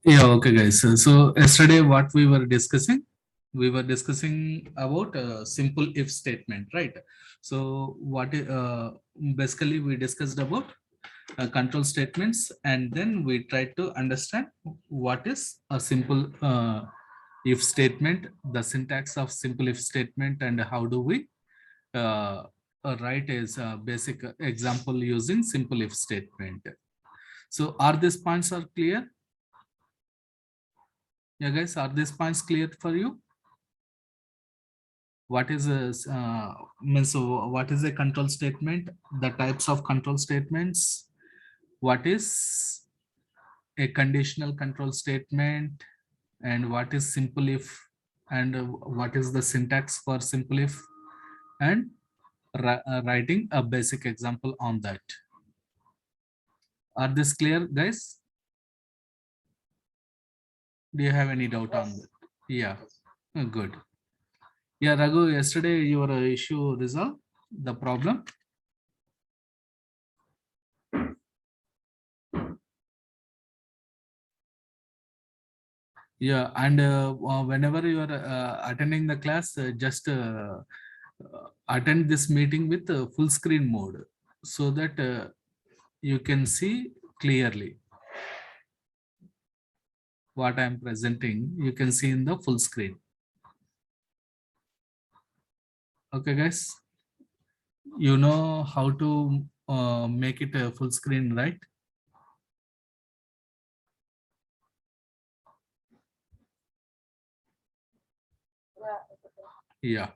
Yeah, okay, guys. So yesterday, what we were discussing about a simple if statement, right? So basically we discussed about control statements, and then we tried to understand what is a simple if statement, the syntax of simple if statement, and how do we uh, write as a basic example using simple if statement. So are these points are clear? Yeah, guys, are these points clear for you? What is a means what is a control statement, the types of control statements, what is a conditional control statement, and what is simple if, and what is the syntax for simple if, and writing a basic example on that. Are this clear, guys? Do you have any doubt on that? Yeah. Good. Yeah, Raghu, yesterday your issue resolved the problem. Yeah, and whenever you are attending the class, just attend this meeting with full screen mode so that you can see clearly what I am presenting. You can see in the full screen. Okay, guys, you know how to make it a full screen, right? Yeah.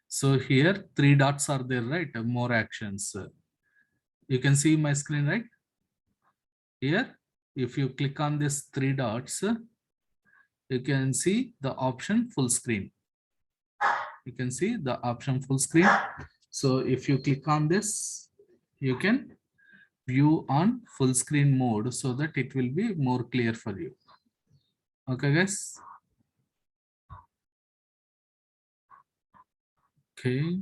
So here three dots are there, right? More actions. You can see my screen, right? Here, if you click on this three dots, you can see the option full screen. You can see the option full screen. So if you click on this, you can view on full screen mode so that it will be more clear for you. Okay, guys. Okay.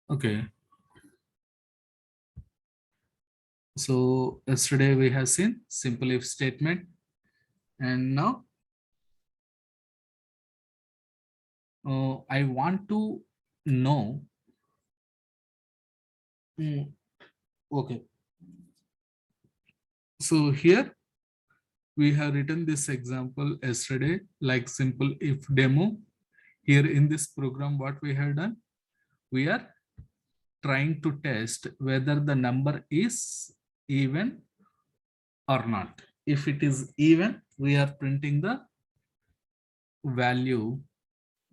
Okay. So yesterday we have seen simple if statement, and now I want to know. Okay. So here we have written this example yesterday, like simple if demo. Here in this program, what we have done, we are trying to test whether the number is even or not. If it is even, we are printing the value,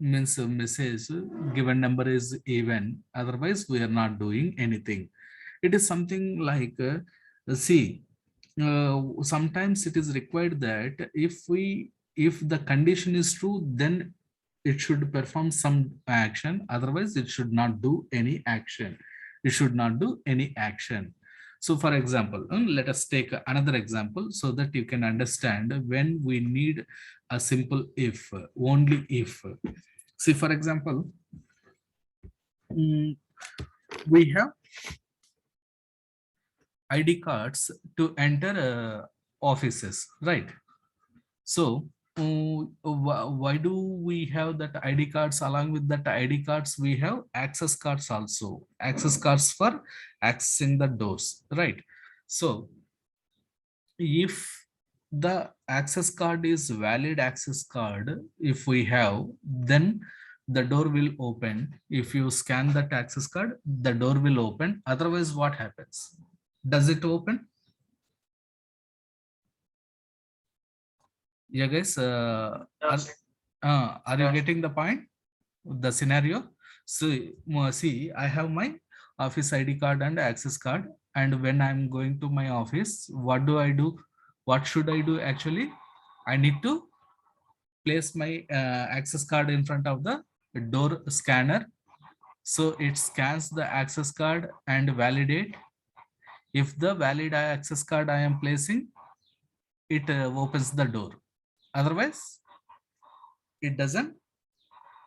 means a message given number is even, otherwise we are not doing anything. It is something like see, sometimes it is required that if the condition is true, then it should perform some action, otherwise it should not do any action. It should not do any action. So for example, let us take another example so that you can understand when we need a simple if, only if. See, for example, we have ID cards to enter offices, right? So why do we have that ID cards? Along with that ID cards, we have access cards also. Access cards for accessing the doors, right? So if the access card is valid access card, if we have, then the door will open. If you scan that access card, the door will open. Otherwise, what happens? Does it open? Yeah, guys, are you getting the point, the scenario? So see, I have my office ID card and access card, and when I'm going to my office, what do I do? What should I do? Actually, I need to place my access card in front of the door scanner, so it scans the access card and validate. If the valid access card I am placing, it opens the door. Otherwise, it doesn't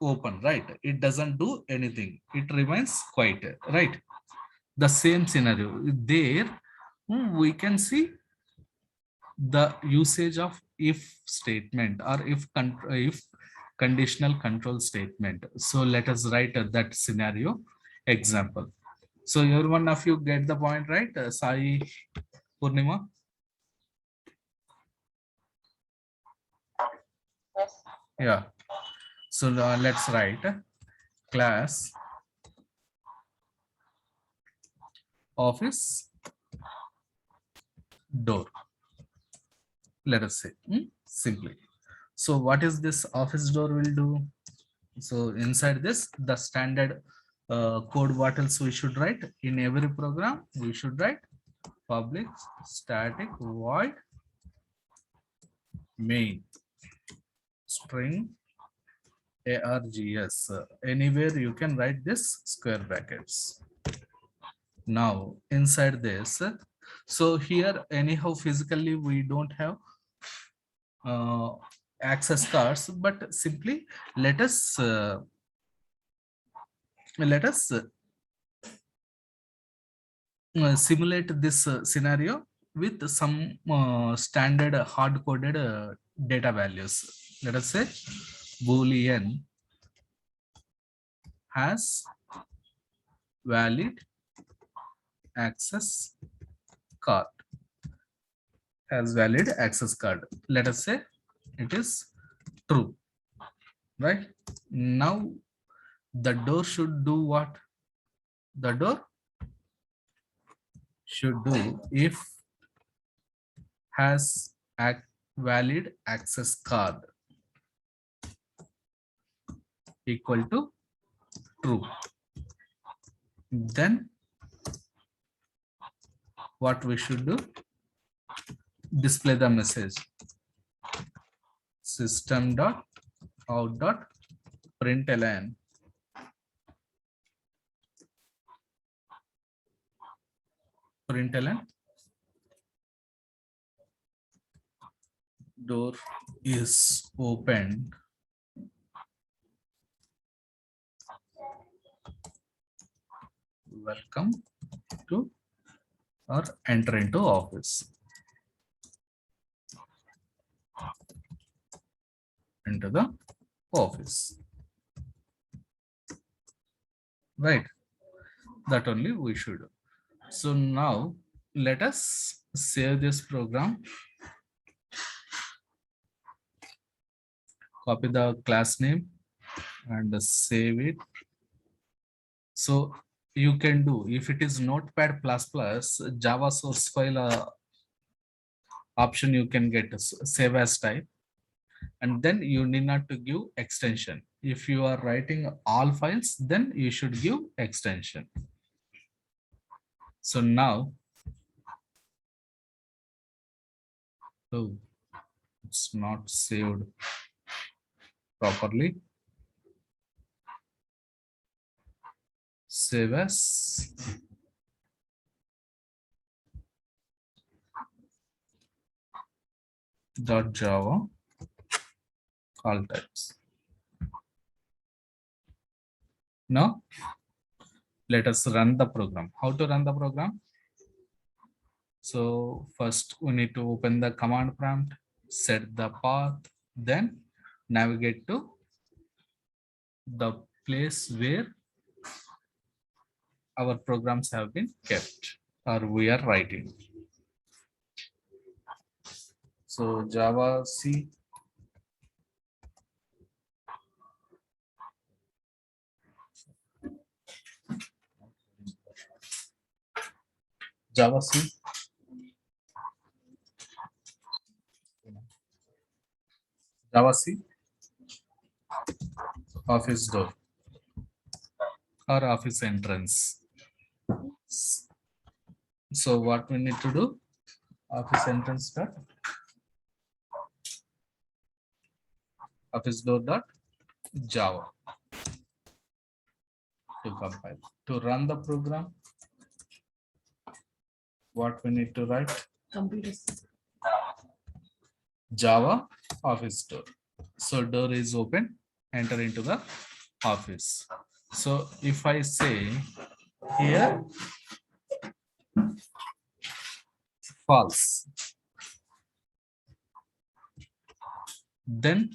open, right? It doesn't do anything. It remains quiet, right? The same scenario there, we can see the usage of if statement or if conditional control statement. So let us write that scenario example. So every one of you get the point, right? Sai, Purnima? Yes. Yeah. So let's write class office door. Let us say simply. So what is this office door will do? So inside this, the standard code what else we should write in every program? We should write public static void main string args. Anywhere you can write this square brackets. Now inside this, so here anyhow physically we don't have uh, access cards, but simply let us let us simulate this scenario with some standard hard coded data values. Let us say boolean has valid access card, has valid access card. Let us say it is true, right? Now the door should do what? The door should do if has valid access card equal to true. Then what we should do? Display the message system dot out dot println println door is opened, welcome to or enter into office, into the office, right? That only we should do. So now let us save this program, copy the class name and save it. So you can do, if it is notepad plus plus java source file option, you can get a save as type, and then you need not to give extension. If you are writing all files, then you should give extension. So now, oh, it's not saved properly. Save as .java call types. Now let us run the program. How to run the program? So first we need to open the command prompt, set the path, then navigate to the place where our programs have been kept or we are writing. So Java C, Java C, Java C, office door or office entrance. So what we need to do? Office entrance dot office door dot Java to compile. To run the program, what we need to write? Computers. Java office door. So door is open. enter into the office. So if I say here false, then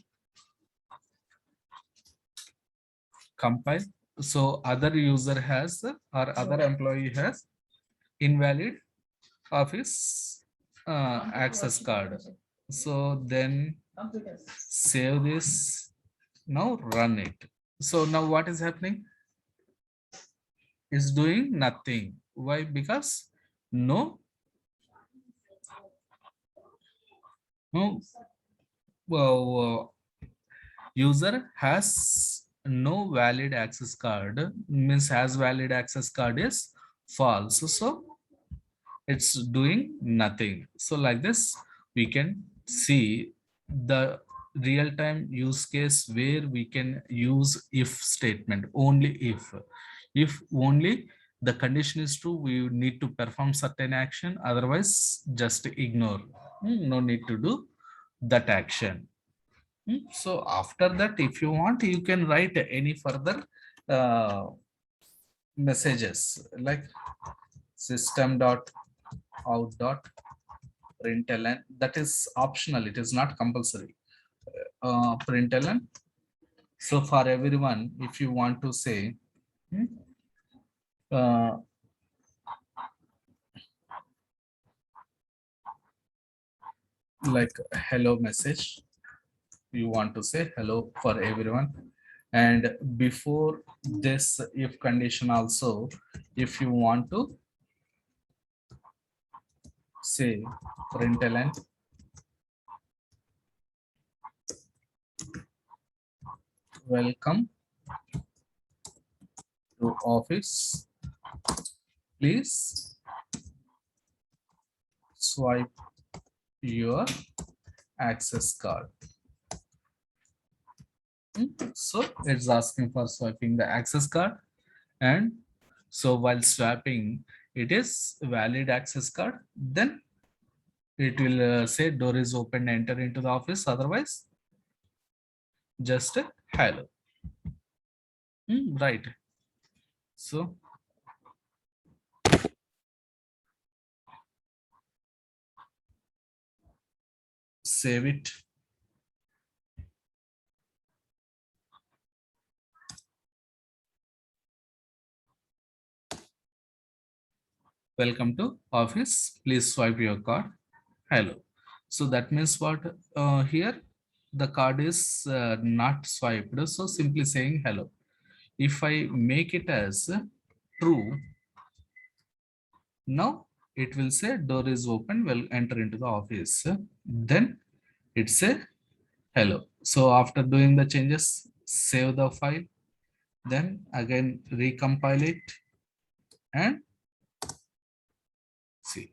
compile. So other user has or other employee has invalid office access card. So then save this. Now run it. So now what is happening? Is doing nothing. Why? Because no, no user has no valid access card, means has valid access card is false. So it's doing nothing. So like this, we can see the real-time use case where we can use if statement. Only if only the condition is true, we need to perform certain action, otherwise just ignore. No need to do that action. So after that, if you want, you can write any further messages like system dot out dot println. That is optional, it is not compulsory. Println. So for everyone, if you want to say uh, like hello message, you want to say hello for everyone, and before this if condition also, if you want to say println welcome to office, please swipe your access card. So it's asking for swiping the access card, and so while swapping it is valid access card, then it will say door is open, enter into the office, otherwise just hello. Right. So save it. Welcome to office, please swipe your card, hello. So that means what, here the card is not swiped, so simply saying hello. If I make it as true, now it will say door is open, will enter into the office, then it say hello. So after doing the changes, save the file, then again recompile it and see,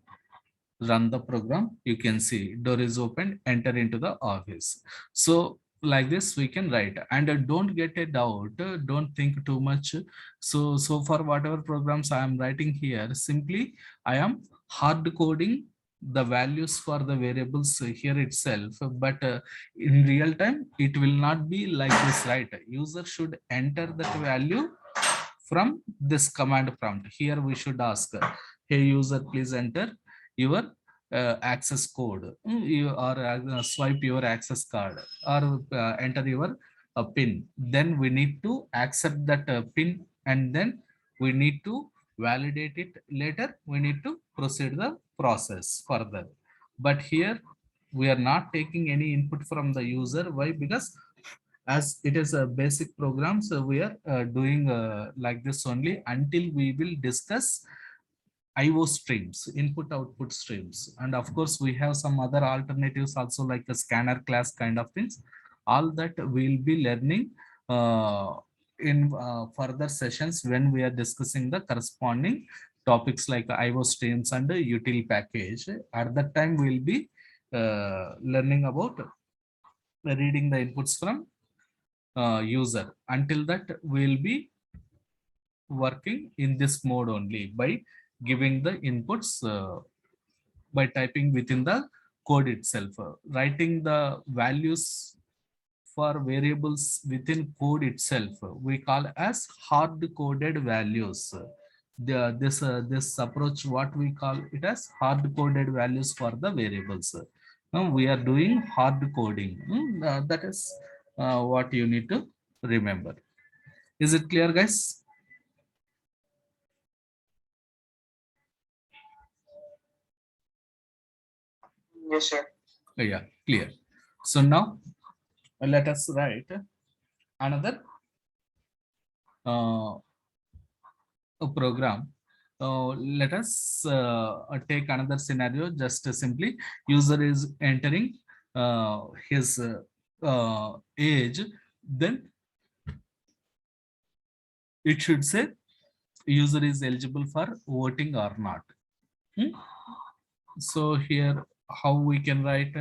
run the program. You can see door is open, enter into the office. So like this we can write, and don't get a doubt, don't think too much. So for whatever programs I am writing here, simply I am hard coding the values for the variables here itself, but in real time it will not be like this, right? User should enter that value from this command prompt. Here we should ask, hey user, please enter your access code. You or swipe your access card, or enter your pin. Then we need to accept that pin, and then we need to validate it. Later we need to proceed the process further, but here we are not taking any input from the user. Why? Because as it is a basic program, so we are doing like this only until we will discuss IO streams, input output streams. And of course, we have some other alternatives also, like a scanner class kind of things. All that we'll be learning in further sessions when we are discussing the corresponding topics like IO streams and util package. At that time, we'll be learning about reading the inputs from user. Until that, we'll be working in this mode only by giving the inputs by typing within the code itself. Writing the values for variables within code itself, we call as hard coded values. This approach, what we call it as hard coded values for the variables. Now we are doing hard coding. That is what you need to remember. Is it clear, guys? Yes, sir. Yeah, clear. So now let us write another a program. Let us take another scenario. Just simply, user is entering his age, then it should say user is eligible for voting or not. Hmm? So here, how we can write?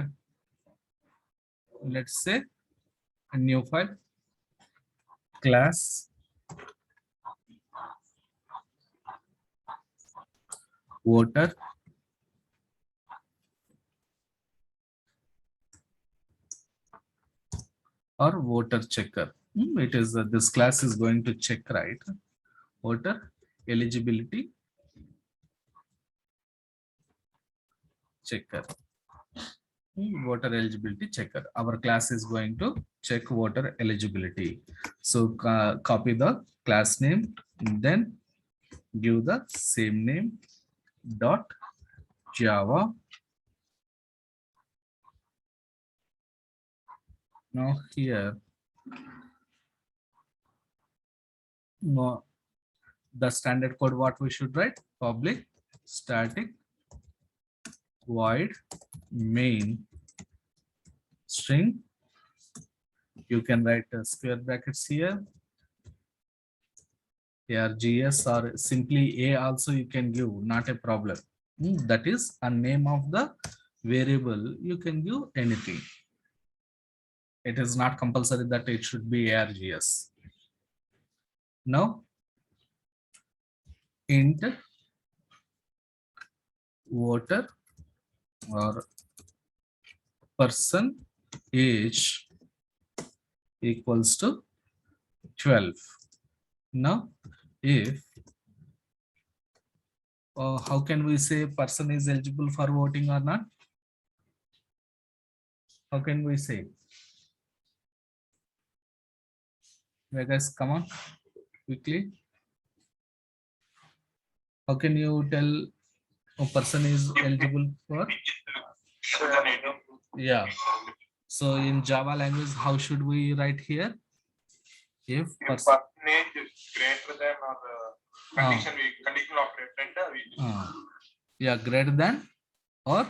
Let's say a new file, class voter or voter checker. It is this class is going to check, right? Voter eligibility checker. Voter eligibility checker. Our class is going to check voter eligibility. So copy the class name, then give the same name dot Java. Now here, no, the standard code what we should write: public static void main string. You can write square brackets here, args, or simply a also you can give, not a problem. That is a name of the variable. You can give anything. It is not compulsory that it should be args. Now int voter or person age equals to 12. Now if how can we say person is eligible for voting or not? How can we say? Yeah, guys, come on quickly. How can you tell a person is eligible for? Yeah. So in Java language, how should we write here? If person is greater than or condition conditional operator yeah, greater than or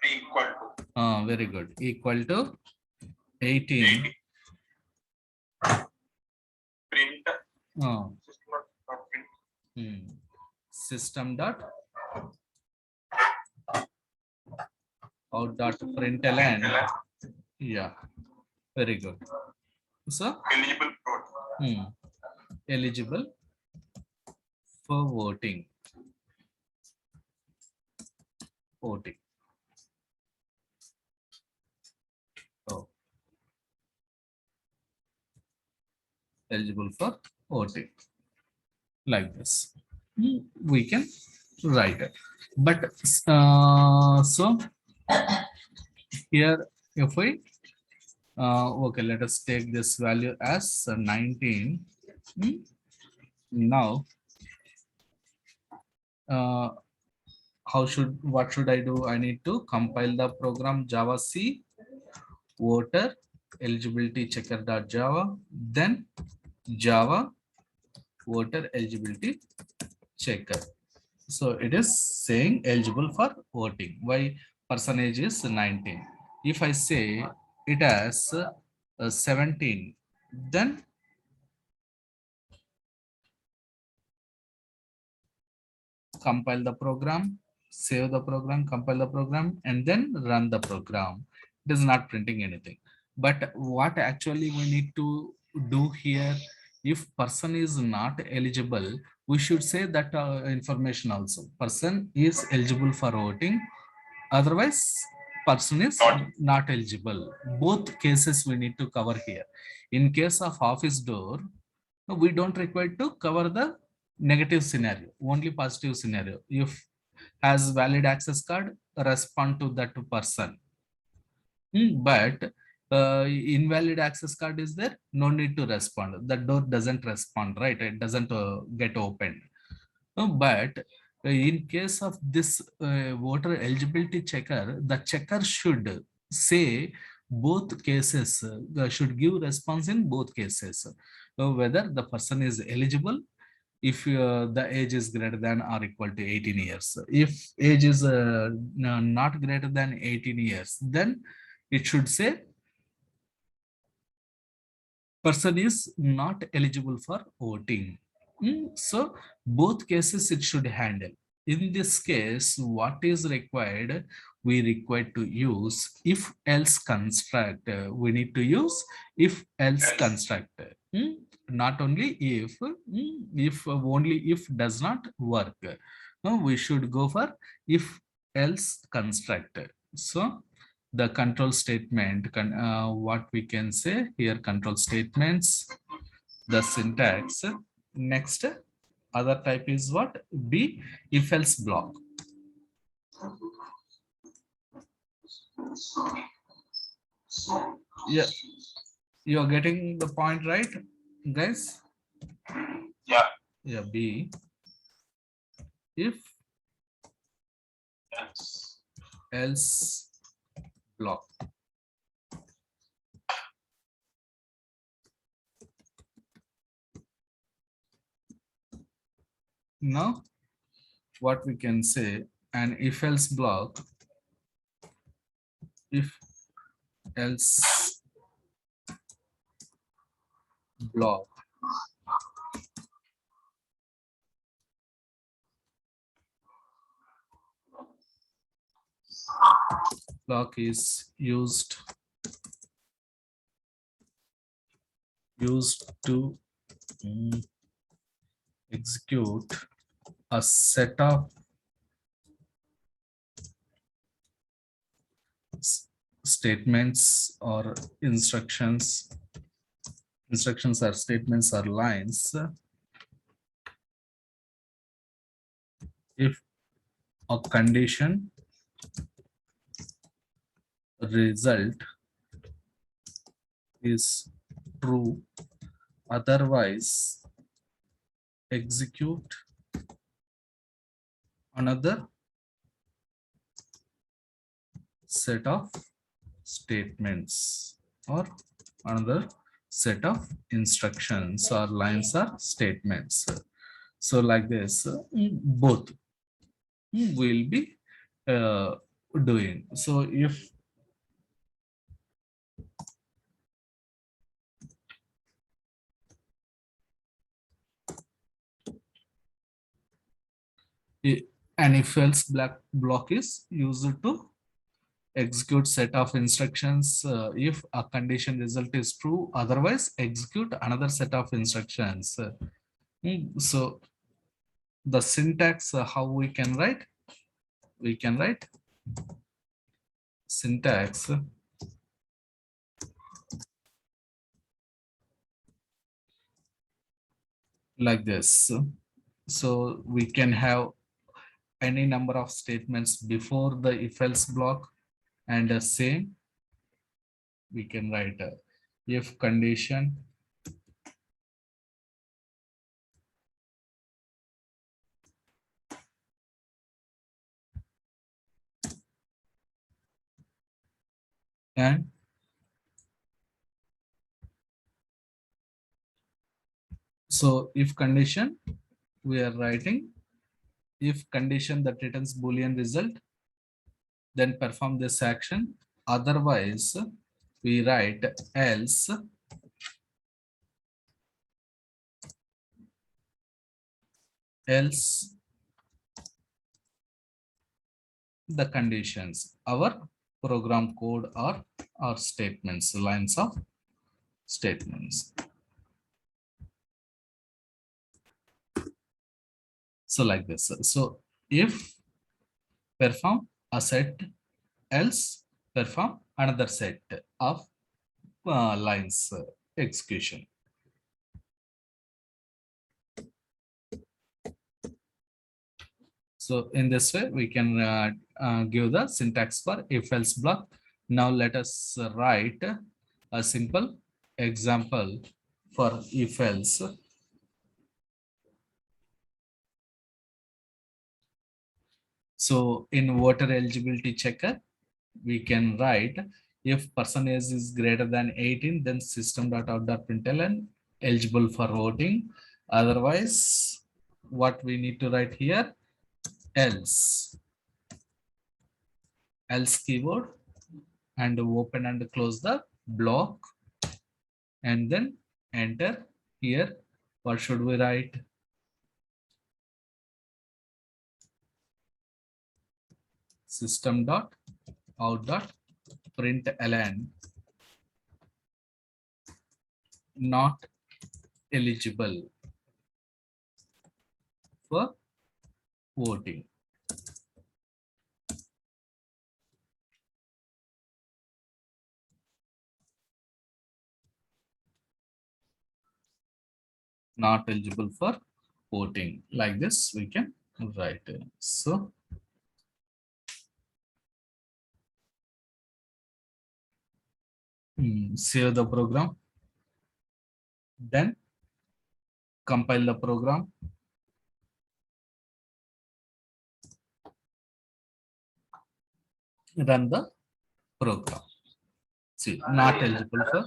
equal to. Very good. Equal to 18. Print. System dot out dot println. Yeah, very good. So eligible eligible for voting. Voting. Oh, eligible for voting. Like this, we can write it. But so here, if we okay, let us take this value as 19. Now what should I do? I need to compile the program Java C voter eligibility checker.java, then Java voter eligibility checker. So it is saying eligible for voting. Why? Percentage is 19. If I say it as 17, then compile the program, save the program, compile the program, and then run the program. It is not printing anything. But what actually we need to do here, if person is not eligible, we should say that information also. Person is eligible for voting. Otherwise, person is Not- not eligible. Both cases we need to cover here. In case of office door, we don't require to cover the negative scenario, only positive scenario. If has valid access card, respond to that person. But invalid access card is there, no need to respond. The door doesn't respond, right? It doesn't get opened. But in case of this voter eligibility checker, the checker should say both cases, should give response in both cases. Whether the person is eligible, if the age is greater than or equal to 18 years. If age is not greater than 18 years, then it should say person is not eligible for voting. So both cases it should handle. In this case, what is required? We require to use if else construct. We need to use if else Else. construct. Not only if only if does not work. No, we should go for if else construct. So the control statement, what we can say here, control statements, the syntax. Next, other type is what? B, if else block. Yeah, you're getting the point, right, guys? Yeah. Yeah, B, if Else. else block. Now, what we can say, an if else block, if else block is used to execute a set of statements or instructions. Instructions are statements or lines if a condition result is true, otherwise execute another set of statements or another set of instructions or lines or statements. So like this, both will be doing. So if an if else block is used to execute set of instructions if a condition result is true, otherwise execute another set of instructions. So the syntax, how we can write? We can write syntax like this. So we can have any number of statements before the if else block, and same we can write if condition and so if condition, we are writing if condition that returns Boolean result, then perform this action. Otherwise, we write else the conditions, our program code or our statements, lines of statements. So like this. So if perform a set else perform another set of lines execution. So in this way, we can give the syntax for if else block. Now let us write a simple example for if else. So in voter eligibility checker, we can write if person age is greater than 18, then system.out.println eligible for voting. Otherwise, what we need to write here, else keyword, and open and close the block, and then enter. Here what should we write? System.out.println not eligible for voting. Not eligible for voting. Like this we can write. So save the program, then compile the program, run the program. See, not eligible for.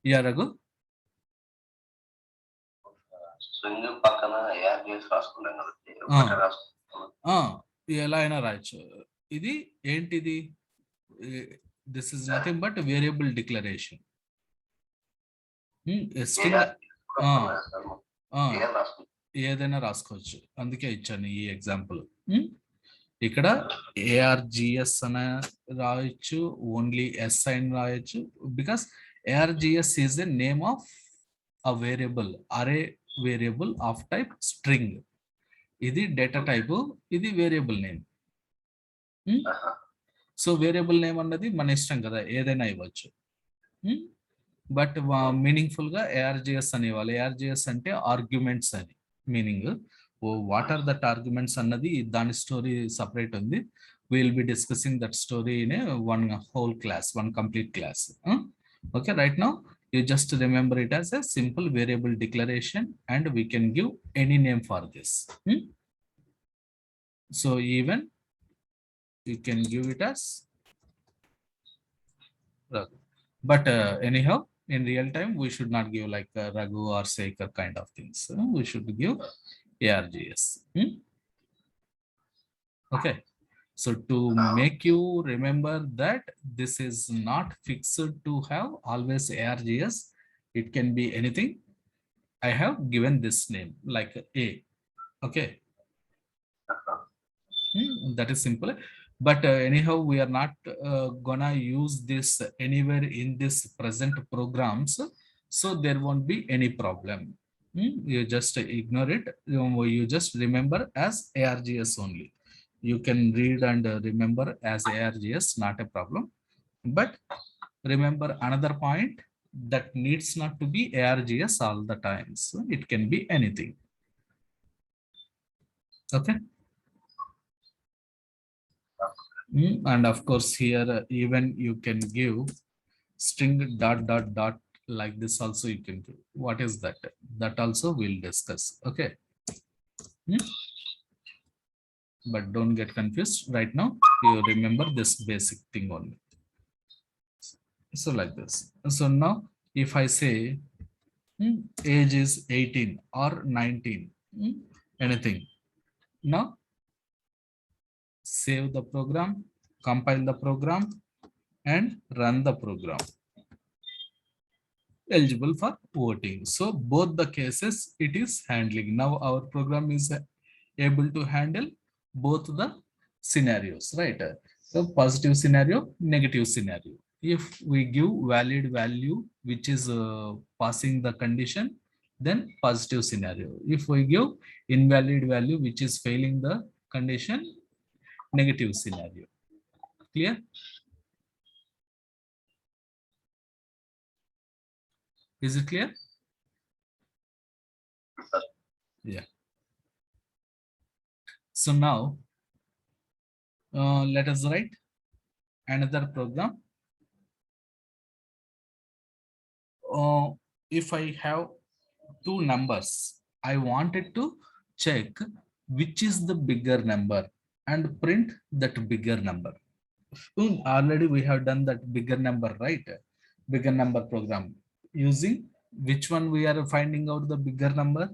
Yeah, Raghu. ఎలా అయినా రాయొచ్చు. ఇది ఏంటిది? This is nothing but variable declaration. ఏదైనా రాసుకోవచ్చు, అందుకే ఇచ్చాను ఈ ఎగ్జాంపుల్. ఇక్కడ ARGS అని రాయొచ్చు, ఓన్లీ ఎస్ అని రాయొచ్చు, because ARGS is the name of a variable, array variable of type string. ఇది డేటా టైప్, ఇది variable name. So variable name అన్నది మన ఇష్టం కదా, ఏదైనా ఇవ్వచ్చు. బట్ మీనింగ్ఫుల్ గా ARGS అని ఇవ్వాలి. ARGS అంటే ఆర్గ్యుమెంట్స్ అని meaning. What are that arguments అన్నది దాని స్టోరీ సపరేట్ ఉంది. Will be discussing that story in one whole class, one complete class. Okay, right now you just remember it as a simple variable declaration, and we can give any name for this. So even you can give it as Raghu, but anyhow in real time we should not give like Raghu or Sekhar kind of things. We should give ARGS. Okay, so to make you remember that this is not fixed to have always ARGS, it can be anything. I have given this name like A. Okay, that is simple. But anyhow, we are not gonna use this anywhere in this present programs, so there won't be any problem. You just ignore it. You just remember as ARGS only. You can read and remember as ARGS, not a problem. But remember another point, that needs not to be ARGS all the times. It can be anything. Okay. And of course here even you can give string ... like this also you can do. What is that? That also we'll discuss. Okay. But don't get confused right now. You remember this basic thing only. So like this. So now if I say age is 18 or 19, anything. Now save the program, compile the program, and run the program. Eligible for voting. So both the cases it is handling. Now our program is able to handle both the scenarios, right? So positive scenario, negative scenario. If we give valid value which is passing the condition, then positive scenario. If we give invalid value which is failing the condition, negative scenario. clear? Is it clear? Yeah. So now let us write another program. If I have two numbers, I wanted to check which is the bigger number and print that bigger number. Already we have done that bigger number, right? Bigger number program. Using which one we are finding out the bigger number?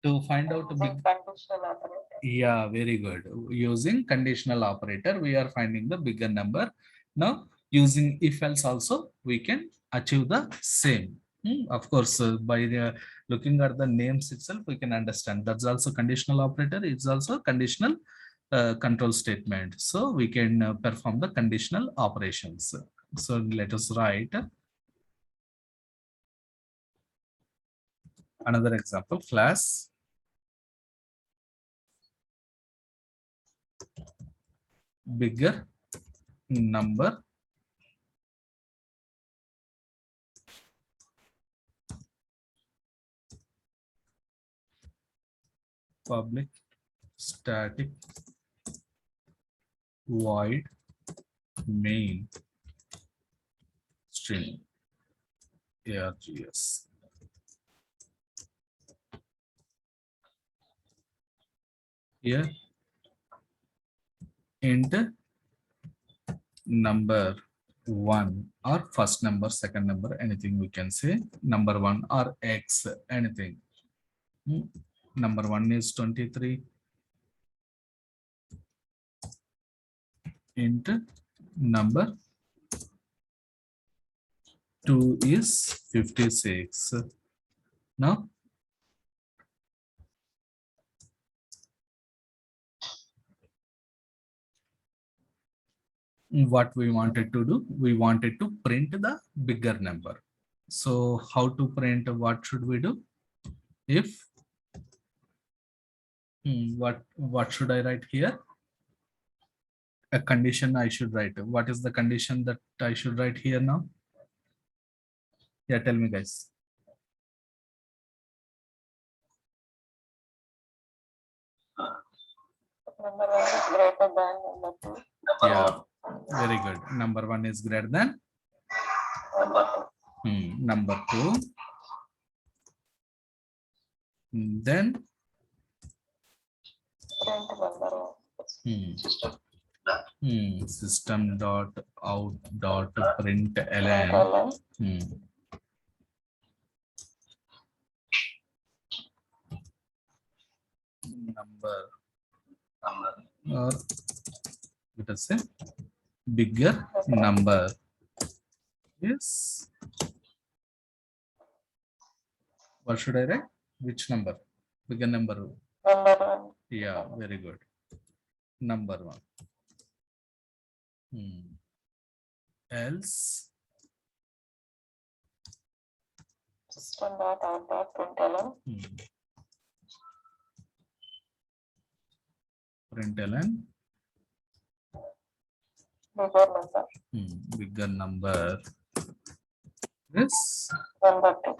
To find out the big. Conditional operator. Yeah, very good. Using conditional operator, we are finding the bigger number. Now, using if else also, we can achieve the same. Of course, by looking at the names itself, we can understand that's also conditional operator. It's also conditional control statement. So we can perform the conditional operations. So let us write another example. Class bigger number public static void main string args. Here int number one or first number, second number, anything we can say, number one or x, anything. Number one is 23. Int number two is 56. Now what we wanted to do, we wanted to print the bigger number. So how to print, what should we do? If what should I write here? A condition I should write. What is the condition that I should write here now? Yeah, tell me guys. Number one is greater than number two. Yeah, very good. Number one is greater than Number two. number two. Then Print number one. system dot out dot println. Number or let us say bigger number is, what should I write? Which number? Bigger number. Number one. Yeah, very good. Number one. Else System dot out dot println. println Bigger number. bigger number is Number two.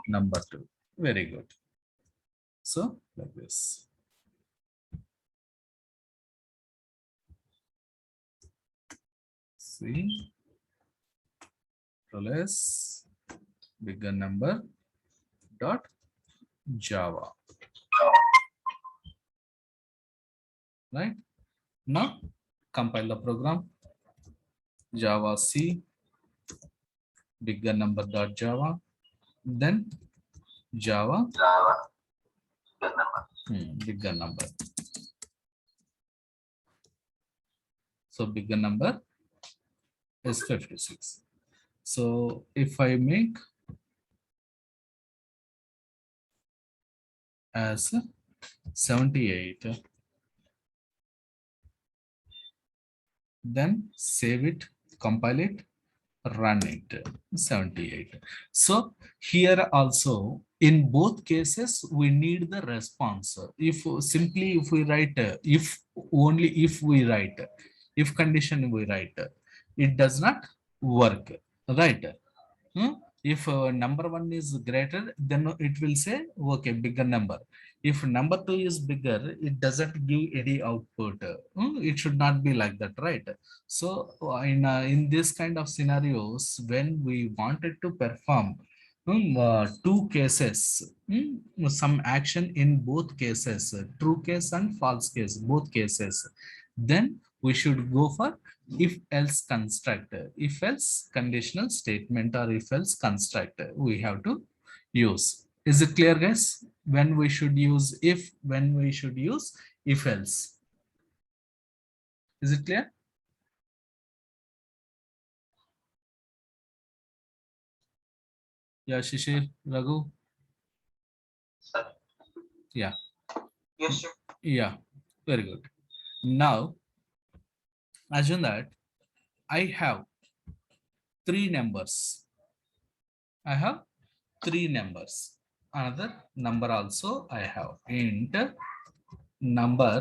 number two. Very good. So like this. See, plus bigger number dot Java. Right now, compile the program. Java C bigger number dot Java, then Java bigger number. So bigger number is 56. So if I make as 78, then save it, compile it, run it. 78. So here also, In both cases, we need the response. If simply if we write if only if we write if condition we write, it does not work, right? If number one is greater, then it will say okay, bigger number. If number two is bigger, it doesn't give any output. It should not be like that, right? So in this kind of scenarios, when we wanted to perform two cases, some action in both cases, true case and false case, both cases, then we should go for if else construct, if else conditional statement, or if else construct we have to use. Is it clear, guys? When we should use if, when we should use if else. Is it clear? Yeah, Shishir, Raghu. Yeah. Yes, sir. Yeah, very good. Now assume that I have three numbers. I have three numbers. Another number also I have. Int number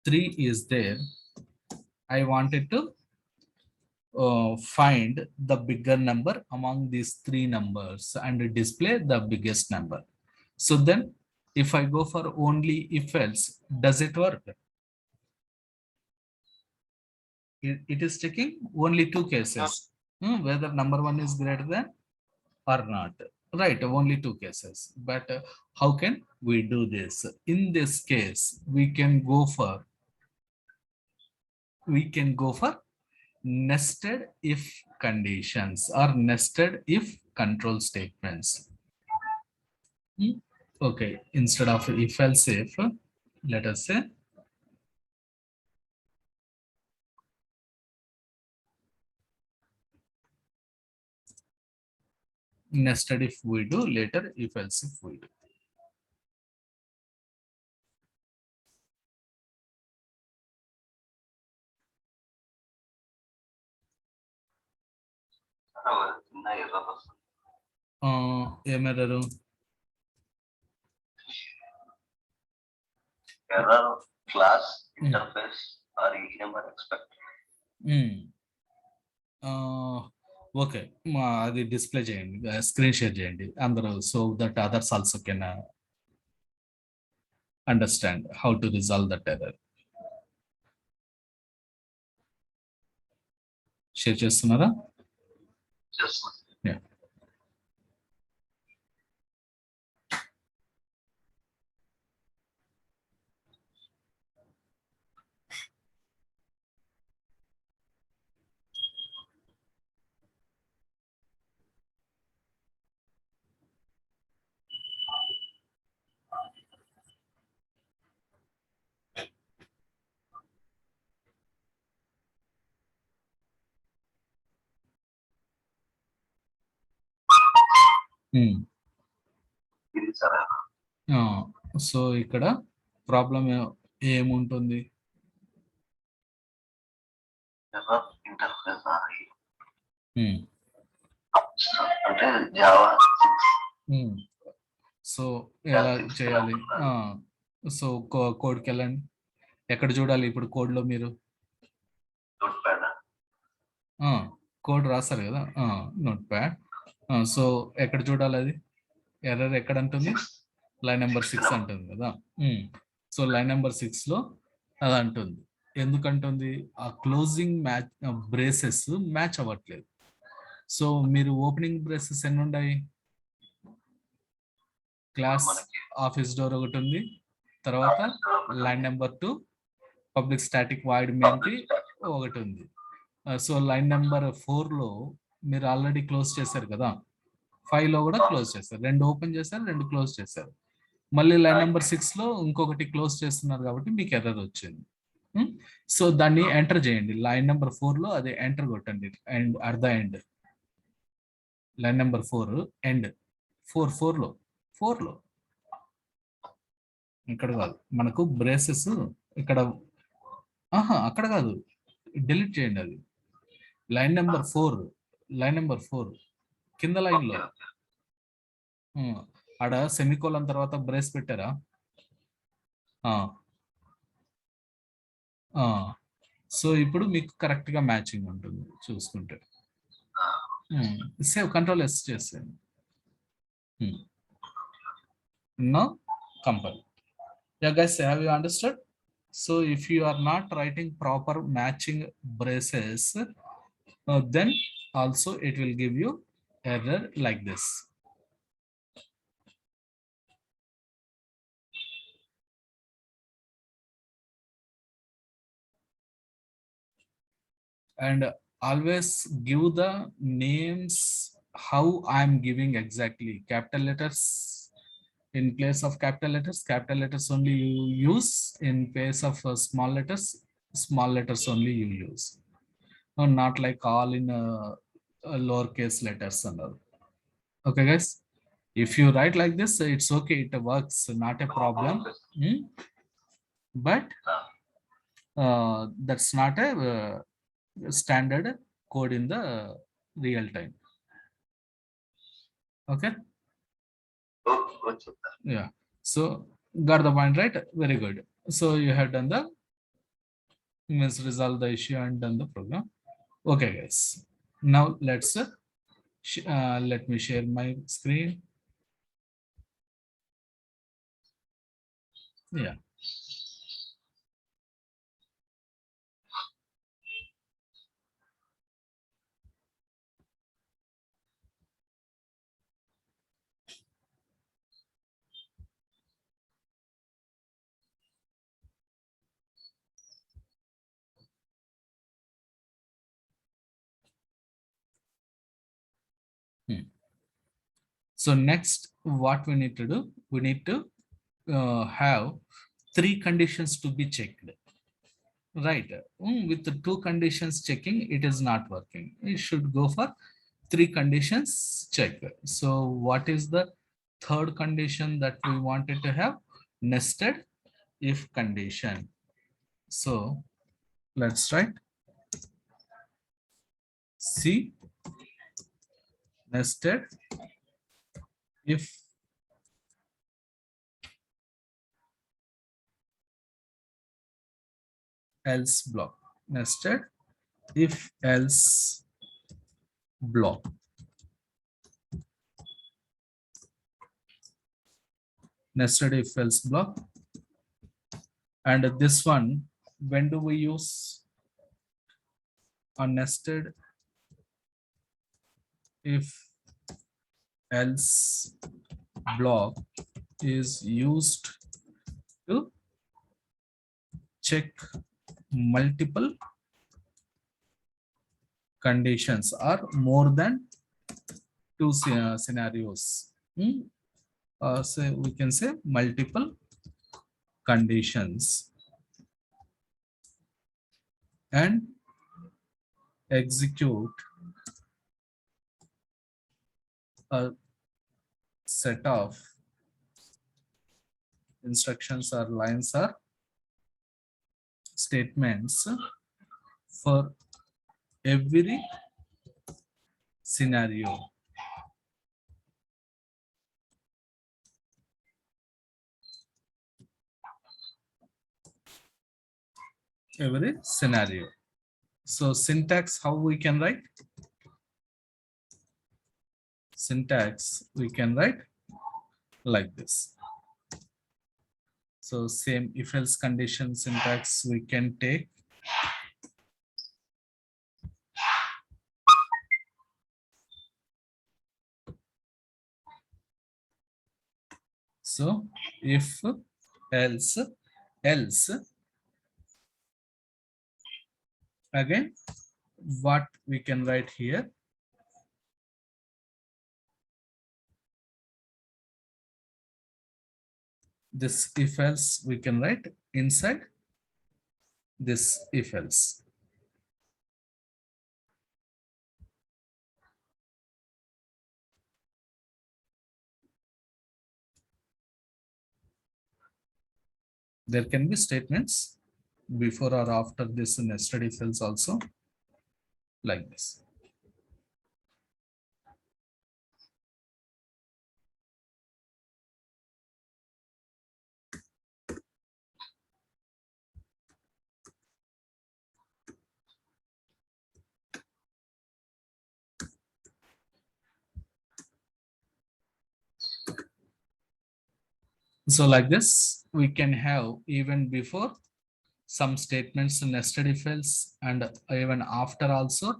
3 is there. I wanted to find the bigger number among these three numbers and display the biggest number. So then if I go for only if else, does it work? It is checking only two cases, whether number one is greater than or not, right? Only two cases. But how can we do this? In this case, we can go for nested if conditions or nested if control statements. Okay, instead of if else if, let us say nested if we do, later if else if we do. ఏం error? Error class interface or number expected. Okay, అది display చేయండి, screen share చేయండి అందరూ, so that others also can understand how to resolve that error. Share చేస్తున్నారా? Just Yeah. ఇది సరే. So ఇక్కడ problem ఏముంటుంది? Error interface అంటే జావా. సో ఎలా చేయాలి? సో కోడ్కి వెళ్ళండి. ఎక్కడ చూడాలి ఇప్పుడు కోడ్లో మీరు? కోడ్ రాస్తారు కదా, నోట్ ప్యాడ్. సో ఎక్కడ చూడాలి అది? ఎర్రర్ ఎక్కడ అంటుంది? లైన్ నెంబర్ 6 అంటుంది కదా. సో లైన్ నెంబర్ 6లో అది అంటుంది. ఎందుకంటుంది? ఆ క్లోజింగ్ మ్యాచ్ బ్రేసెస్ మ్యాచ్ అవ్వట్లేదు. సో మీరు ఓపెనింగ్ బ్రేసెస్ ఎన్ని ఉన్నాయి? క్లాస్ ఆఫీస్ డోర్ ఒకటి ఉంది, తర్వాత line number 2 public static void మెయిన్కి ఒకటి ఉంది. సో లైన్ నెంబర్ 4లో మీరు ఆల్రెడీ క్లోజ్ చేశారు కదా, 5లో కూడా క్లోజ్ చేశారు, 2 ఓపెన్ చేశారు, 2 క్లోజ్ చేశారు. మళ్ళీ లైన్ నెంబర్ 6లో ఇంకొకటి క్లోజ్ చేస్తున్నారు కాబట్టి మీకు ఎర్రర్ వచ్చింది. సో దాన్ని ఎంటర్ చేయండి. లైన్ నెంబర్ 4లో అది ఎంటర్ కొట్టండి, and at the end line number 4 end 4లో ఇక్కడ కాదు, మనకు బ్రేసెస్ ఇక్కడ అక్కడ కాదు, డిలీట్ చేయండి అది. లైన్ నెంబర్ 4 కింద లైన్లో ఆడ సెమికోలన్ తర్వాత బ్రేస్ పెట్టారా? సో ఇప్పుడు మీకు కరెక్ట్ గా మ్యాచింగ్ ఉంటుంది చూసుకుంటే. సేవ్ కంట్రోల్ ఎస్ చేసేయండి. No compile. Yeah guys, have you understood? So if you are not writing proper matching braces, then also it will give you error like this. And always give the names how I am giving exactly. Capital letters in place of capital letters only you use. In place of small letters only you use. Not like all in lowercase letters and all. Okay guys, if you write like this, it's okay, it works, not a problem. But that's not a standard code in the real time. Okay. Yeah, so got the point, right? Very good. So you have done the means resolve the issue and done the program. Okay guys, now let's let me share my screen. Yeah. So next, what we need to do, we need to have 3 conditions to be checked. Right. With the 2 conditions checking, it is not working. It should go for 3 conditions check. So what is the third condition that we wanted to have? Nested if condition. So let's write C nested if else block. Nested if else block. Nested if else block. And this one, when do we use a nested if else block is used to check multiple conditions or more than 2 scenarios. So we can say multiple conditions and execute a set of instructions or lines or statements for every scenario. Every scenario. So syntax, how we can write? Syntax we can write like this. So same if else condition syntax we can take. So if else again, what we can write here? This if else we can write inside this if else. There can be statements before or after this nested if else also, like this. So like this, we can have even before some statements nested if else, and even after also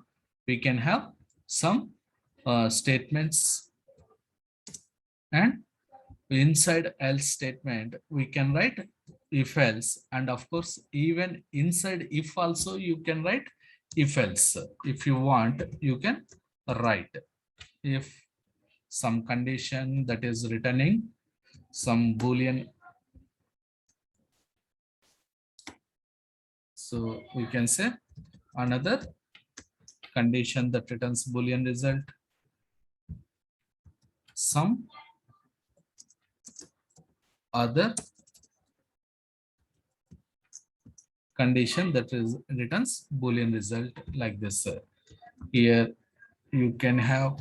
we can have some statements, and inside else statement we can write if else, and of course even inside if also you can write if else. If you want, you can write if some condition that is returning some boolean. So we can say another condition that returns boolean result, some other condition that is returns boolean result, like this. Here you can have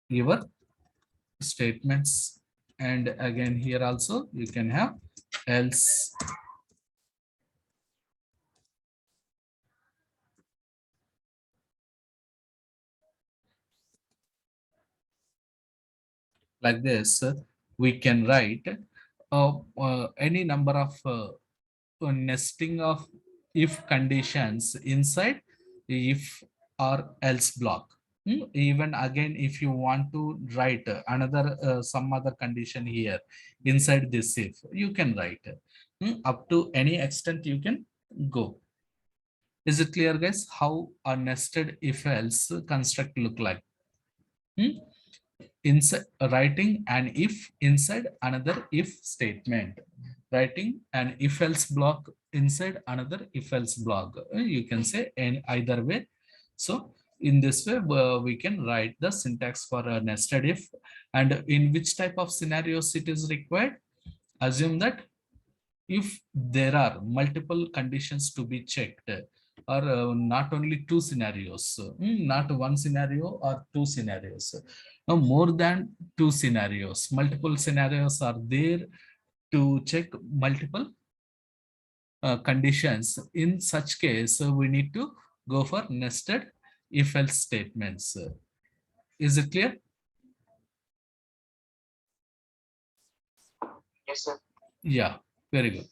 your statements, and again here also you can have else. Like this, we can write any number of nesting of if conditions inside if or else block. Even again, if you want to write another some other condition here inside this if, you can write up to any extent you can go. Is it clear, guys, how a nested if else construct look like? Inside writing an if inside another if statement, writing an if else block inside another if else block. You can say in either way. So in this way, we can write the syntax for a nested if, and in which type of scenarios it is required. Assume that if there are multiple conditions to be checked, or not only two scenarios, not one scenario or two scenarios, more than two scenarios, multiple scenarios are there to check multiple conditions. In such case, we need to go for nested if else statements. Is it clear? Yes, sir. Yeah, very good.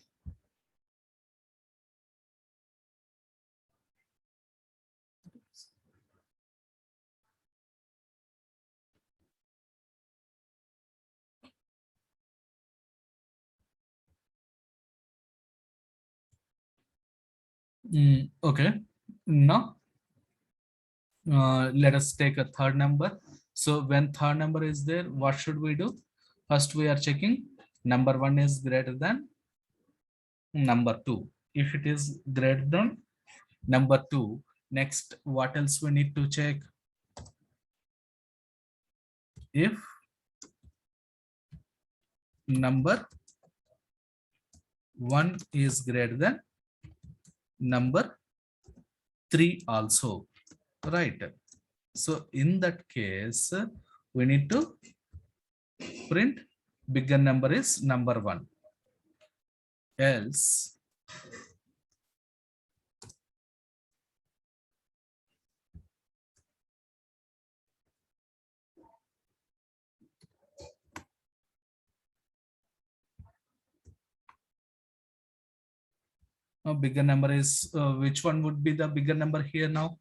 Okay, now let us take a third number. So when third number is there, what should we do? First, we are checking number one is greater than number two. If it is greater than number two, next, what else we need to check? If number one is greater than number three also, right? So in that case, we need to print bigger number is number one, else bigger number is which one would be the bigger number here now?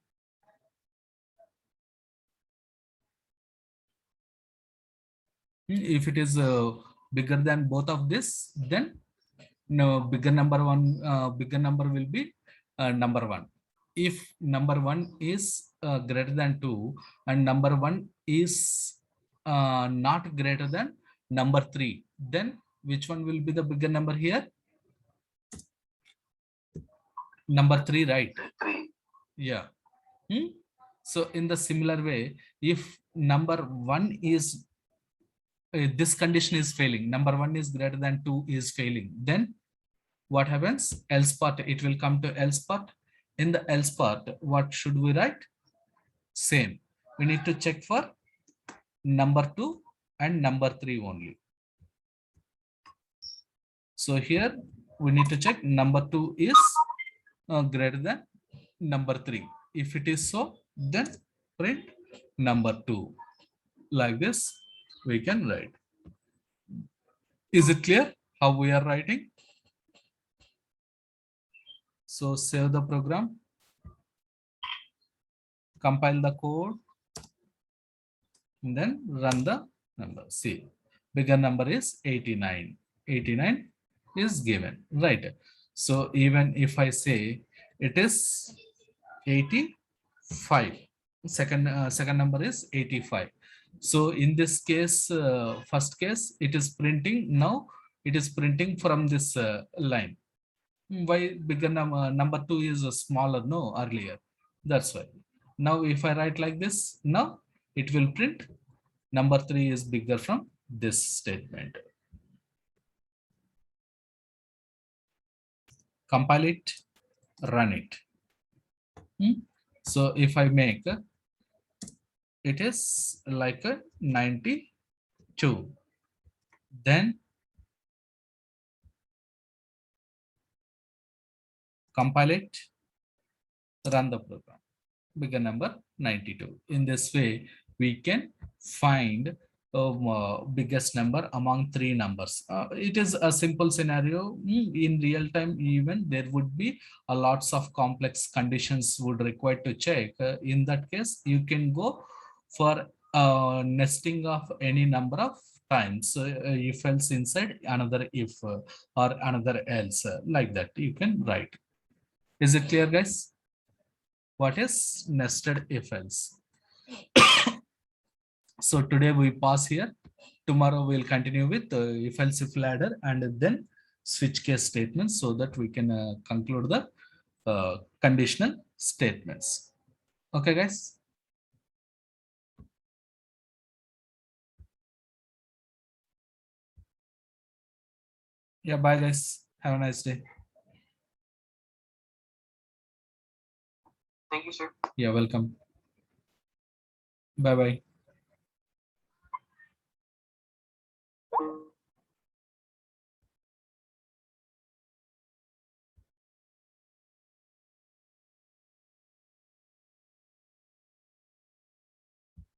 If it is bigger than both of this, then no, bigger number one, bigger number will be number one. If number one is greater than two and number one is not greater than number three, then which one will be the bigger number here? Number three, right? 3. Yeah. So in the similar way, if number one is this condition is failing, number one is greater than two is failing, then what happens? Else part, it will come to else part. In the else part, what should we write? Same. We need to check for number two and number three only. So here we need to check number two is greater than number three. If it is so, then print number two. Like this, we can write. Is it clear how we are writing? So save the program, compile the code, and then run the number. See, bigger number is 89. 89 is given, right? So even if I say it is 85, second number is 85. So in this case, first case, it is printing now. It is printing from this line. Why bigger number two is smaller? No, earlier. That's why. Now if I write like this, now it will print number three is bigger from this statement. Compile it, run it. So if I make it is like a 92, then compile it, run the program, bigger number 92. In this way, we can find biggest number among three numbers. It is a simple scenario. In real time, even there would be a lots of complex conditions would require to check. In that case, you can go for nesting of any number of times. If else inside another if or another else, like that you can write. Is it clear, guys? What is nested if else? So today we pause here. Tomorrow we'll continue with if else if ladder and then switch case statements so that we can conclude the conditional statements. Okay, guys. Yeah, bye, guys. Have a nice day. Thank you, sir. Yeah, welcome. Bye bye.